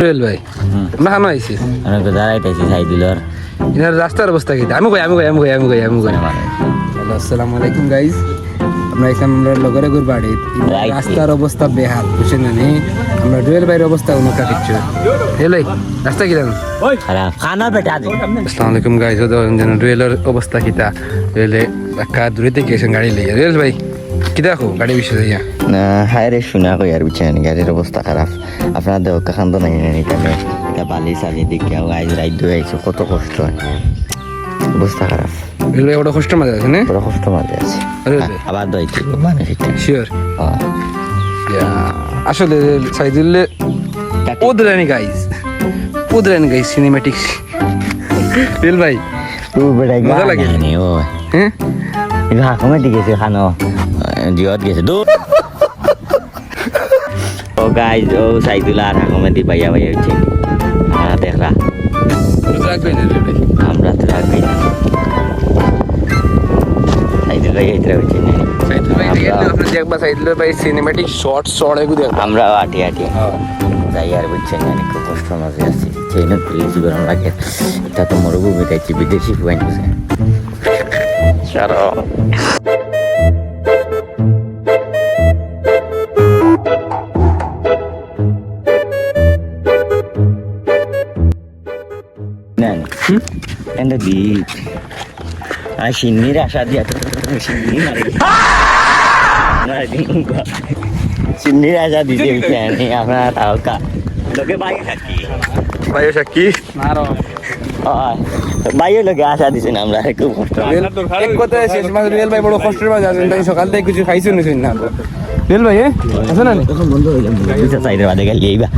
রুয়েল ভাই আমরা খানো আইছি আমি তো দাঁড়াইতেছি সাইদুলর এনার রাস্তার অবস্থা কি আমি কই আসসালামু আলাইকুম গাইস আমরা এখানে আমরা লগরে গুর বাড়ি রাস্তার অবস্থা বেহাল বুঝছেন না আমরা রুয়েল ভাইয়ের অবস্থা উনকা কিচ্ছু হেলাই রাস্তা কি জানো খারাপ খানা বেটা দে আসসালামু আলাইকুম গাইস ওদের রুয়েলের অবস্থা কিতা রুয়েলে একা দূরে থেকে এসে গাড়ি লইয়া রুয়েল ভাই কি দেখো গাড়ি বিষয় ইয়া না হায় রে শুনা কই আর বুঝছেন গাড়ির অবস্থা খারাপ আপনার দেহ কাখান্ত নাই এখানে এটা বালি সালি দিকে আইজ রাইড দিয়ে আইছো কত কষ্ট হয় অবস্থা খারাপ রুয়েল ভাই ওটা কষ্ট মাঝে আছে না বড় কষ্ট মাঝে আছে আবার দইতে মানে সেটা শিওর আসলে সাইদুল্লে ওদরানি গাইস সিনেম্যাটিক্স রুয়েল ভাই তুই বেটা মজা লাগে নি ও হ্যাঁ এটা হাকমে দিয়েছে খানো জিওত গেছে দূর ও গাইজ ও সাইদুল আর হাকমে দি ভাইয়া হচ্ছে দেখরা রাখবেন আমরা তো রাখবি না সাইদুল ভাই এটা হচ্ছে সাইদুল ভাই দেখবা সাইদুল ভাই সিনেম্যাটিক শর্টস এগুলো দেখ আমরা আটি যাই আর বুঝছেন না খুব কষ্ট মাঝে আছি সেই না পুলিশ গরম লাগে এটা তো মরুভূমি দেখছি বিদেশি ফুয়াইন আছে চলো এন্ড দি আই সিন্নির আশা দিয়া তো সিন্নি মারে সিন্নির আশা দিতে বিছানি আপনারা তাও কা লোকে বাইরে থাকি ভাইও সাক্ষী বাইরে লোকে আশা দিছেন আমরা খুব কষ্ট এক কথা শেষ মাস রিয়েল ভাই বড় কষ্টের মাঝে আছেন তাই সকাল থেকে কিছু খাইছেন না রিয়েল ভাই আছে না এখন বন্ধ হয়ে যাবে সাইডের বাদে গেলে এইবা